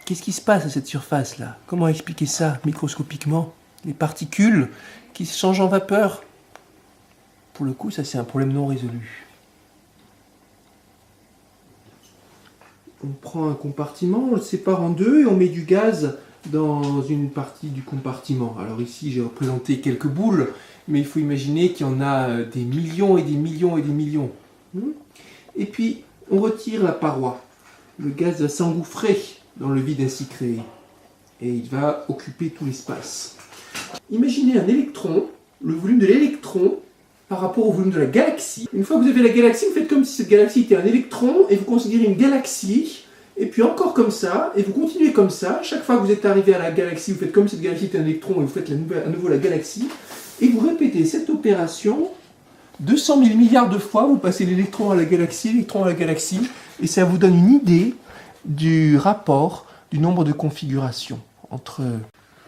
Qu'est-ce qui se passe à cette surface-là? Comment expliquer ça microscopiquement? Les particules qui se changent en vapeur? Pour le coup, ça c'est un problème non résolu. On prend un compartiment, on le sépare en deux et on met du gaz dans une partie du compartiment. Alors ici, j'ai représenté quelques boules, mais il faut imaginer qu'il y en a des millions et des millions et des millions. Et puis, on retire la paroi. Le gaz va s'engouffrer dans le vide ainsi créé. Et il va occuper tout l'espace. Imaginez un électron, le volume de l'électron, par rapport au volume de la galaxie. Une fois que vous avez la galaxie, vous faites comme si cette galaxie était un électron, et vous considérez une galaxie, et puis encore comme ça, et vous continuez comme ça. Chaque fois que vous êtes arrivé à la galaxie, vous faites comme si cette galaxie était un électron, et vous faites à nouveau la galaxie, et vous répétez cette opération 200 000 milliards de fois. Vous passez l'électron à la galaxie, et ça vous donne une idée du rapport du nombre de configurations entre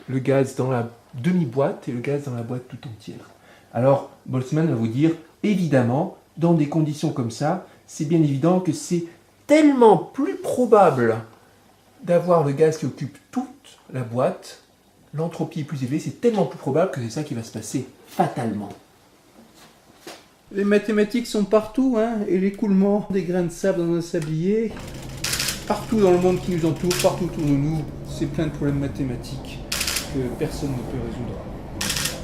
le gaz dans la demi-boîte et le gaz dans la boîte tout entière. Alors, Boltzmann va vous dire, évidemment, dans des conditions comme ça, c'est bien évident que c'est tellement plus probable d'avoir le gaz qui occupe toute la boîte, l'entropie est plus élevée, c'est tellement plus probable que c'est ça qui va se passer, fatalement. Les mathématiques sont partout, hein, et l'écoulement des grains de sable dans un sablier, partout dans le monde qui nous entoure, partout autour de nous, c'est plein de problèmes mathématiques que personne ne peut résoudre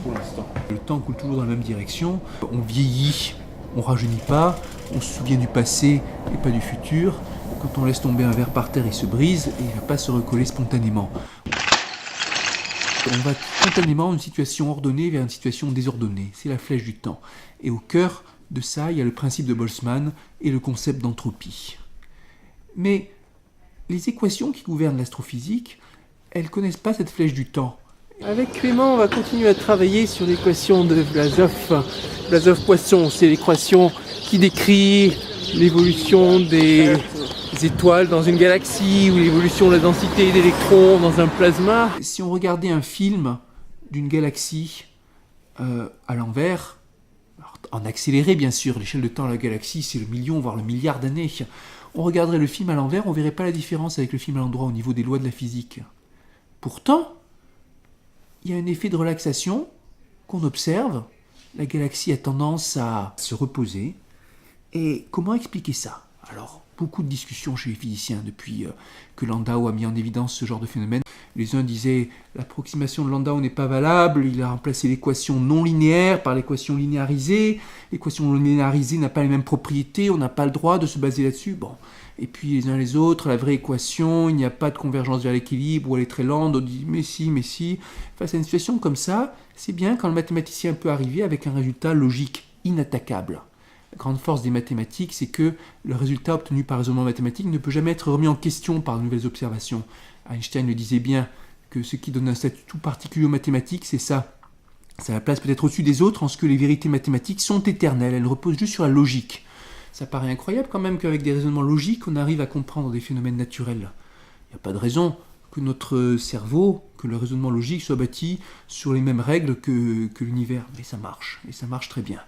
pour l'instant. Le temps coule toujours dans la même direction, on vieillit, on rajeunit pas, on se souvient du passé et pas du futur. Quand on laisse tomber un verre par terre, il se brise et il ne va pas se recoller spontanément. On va spontanément d'une situation ordonnée vers une situation désordonnée. C'est la flèche du temps. Et au cœur de ça, il y a le principe de Boltzmann et le concept d'entropie. Mais les équations qui gouvernent l'astrophysique, elles ne connaissent pas cette flèche du temps. Avec Clément, on va continuer à travailler sur l'équation de Vlasov-Poisson. C'est l'équation qui décrit l'évolution des étoiles dans une galaxie ou l'évolution de la densité d'électrons dans un plasma. Si on regardait un film d'une galaxie à l'envers, en accéléré bien sûr, l'échelle de temps de la galaxie c'est le million voire le milliard d'années, on regarderait le film à l'envers, on ne verrait pas la différence avec le film à l'endroit au niveau des lois de la physique. Pourtant, il y a un effet de relaxation qu'on observe. La galaxie a tendance à se reposer. Et comment expliquer ça? Alors, beaucoup de discussions chez les physiciens depuis que Landau a mis en évidence ce genre de phénomène. Les uns disaient l'approximation de Landau n'est pas valable, il a remplacé l'équation non linéaire par l'équation linéarisée. L'équation non linéarisée n'a pas les mêmes propriétés, on n'a pas le droit de se baser là-dessus. Bon. Et puis les uns les autres, la vraie équation, il n'y a pas de convergence vers l'équilibre, ou elle est très lente, on dit mais si. Face à une situation comme ça, c'est bien quand le mathématicien peut arriver avec un résultat logique inattaquable. La grande force des mathématiques, c'est que le résultat obtenu par raisonnement mathématique ne peut jamais être remis en question par de nouvelles observations. Einstein le disait bien, que ce qui donne un statut tout particulier aux mathématiques, c'est ça. Ça la place peut-être au-dessus des autres en ce que les vérités mathématiques sont éternelles, elles reposent juste sur la logique. Ça paraît incroyable quand même qu'avec des raisonnements logiques, on arrive à comprendre des phénomènes naturels. Il n'y a pas de raison que notre cerveau, que le raisonnement logique soit bâti sur les mêmes règles que l'univers. Mais ça marche, et ça marche très bien.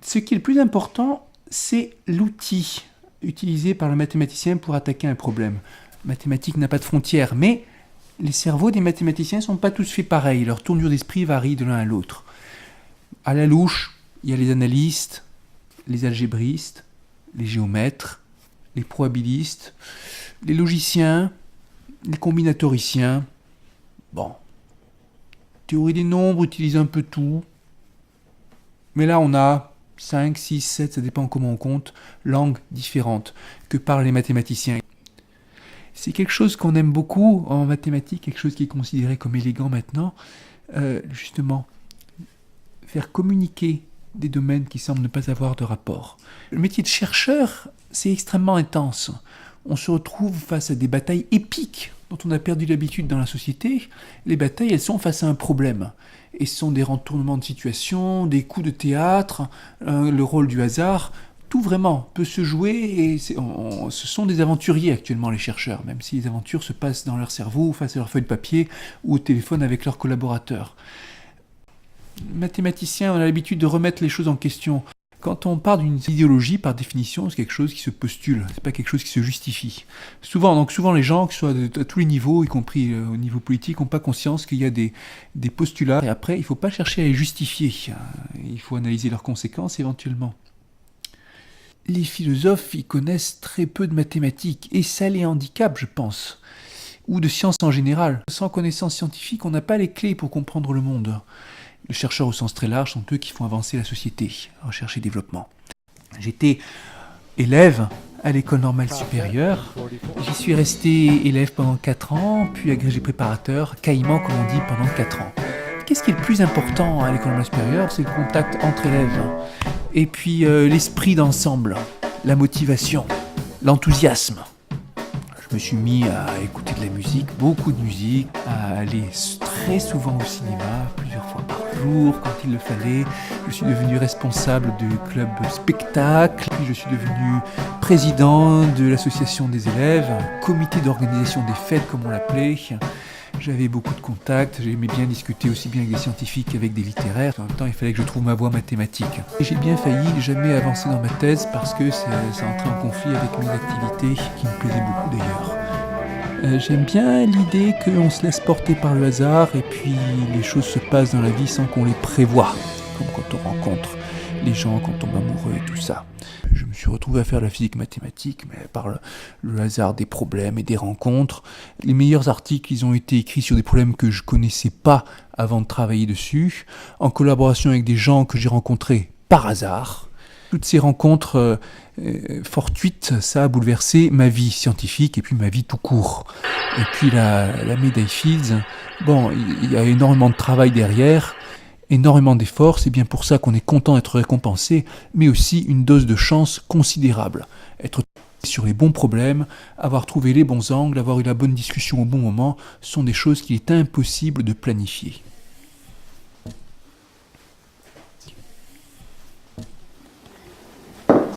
Ce qui est le plus important, c'est l'outil utilisé par le mathématicien pour attaquer un problème. La mathématique n'a pas de frontières, mais les cerveaux des mathématiciens ne sont pas tous faits pareils. Leur tournure d'esprit varie de l'un à l'autre. À la louche, il y a les analystes, les algébristes, les géomètres, les probabilistes, les logiciens, les combinatoriciens. Bon, théorie des nombres utilise un peu tout. Mais là, on a 5, 6, 7, ça dépend comment on compte, langues différentes que parlent les mathématiciens. C'est quelque chose qu'on aime beaucoup en mathématiques, quelque chose qui est considéré comme élégant maintenant, justement, faire communiquer des domaines qui semblent ne pas avoir de rapport. Le métier de chercheur, c'est extrêmement intense. On se retrouve face à des batailles épiques dont on a perdu l'habitude dans la société. Les batailles, elles sont face à un problème. Et ce sont des retournements de situation, des coups de théâtre, le rôle du hasard. Tout vraiment peut se jouer et ce sont des aventuriers actuellement les chercheurs, même si les aventures se passent dans leur cerveau, face à leur feuille de papier ou au téléphone avec leurs collaborateurs. Les mathématiciens ont l'habitude de remettre les choses en question. Quand on part d'une idéologie, par définition, c'est quelque chose qui se postule, c'est pas quelque chose qui se justifie. Souvent les gens, que ce soit à tous les niveaux, y compris au niveau politique, n'ont pas conscience qu'il y a des postulats, et après, il ne faut pas chercher à les justifier. Il faut analyser leurs conséquences éventuellement. Les philosophes, ils connaissent très peu de mathématiques, et ça les handicape, je pense, ou de sciences en général. Sans connaissance scientifique, on n'a pas les clés pour comprendre le monde. Les chercheurs au sens très large sont eux qui font avancer la société, recherche et développement. J'étais élève à l'école normale supérieure. J'y suis resté élève pendant 4 ans, puis agrégé préparateur, caïman comme on dit, pendant 4 ans. Qu'est-ce qui est le plus important à l'école normale supérieure? C'est le contact entre élèves. Et puis l'esprit d'ensemble, la motivation, l'enthousiasme. Je me suis mis à écouter de la musique, beaucoup de musique, à aller très souvent au cinéma, plusieurs fois par jour quand il le fallait. Je suis devenu responsable du club spectacle, puis je suis devenu président de l'association des élèves, un comité d'organisation des fêtes comme on l'appelait. J'avais beaucoup de contacts, j'aimais bien discuter aussi bien avec des scientifiques qu'avec des littéraires. En même temps, il fallait que je trouve ma voie mathématique. Et j'ai bien failli jamais avancer dans ma thèse parce que ça entrait en conflit avec mes activités qui me plaisaient beaucoup d'ailleurs. J'aime bien l'idée qu'on se laisse porter par le hasard et puis les choses se passent dans la vie sans qu'on les prévoie. Comme quand on rencontre les gens, quand on tombe amoureux et tout ça. Je me suis retrouvé à faire la physique mathématique, mais par le hasard des problèmes et des rencontres. Les meilleurs articles, ils ont été écrits sur des problèmes que je connaissais pas avant de travailler dessus, en collaboration avec des gens que j'ai rencontrés par hasard. Toutes ces rencontres fortuites, ça a bouleversé ma vie scientifique et puis ma vie tout court. Et puis la médaille Fields, bon, il y a énormément de travail derrière, énormément d'efforts, c'est bien pour ça qu'on est content d'être récompensé, mais aussi une dose de chance considérable. Être sur les bons problèmes, avoir trouvé les bons angles, avoir eu la bonne discussion au bon moment, sont des choses qu'il est impossible de planifier.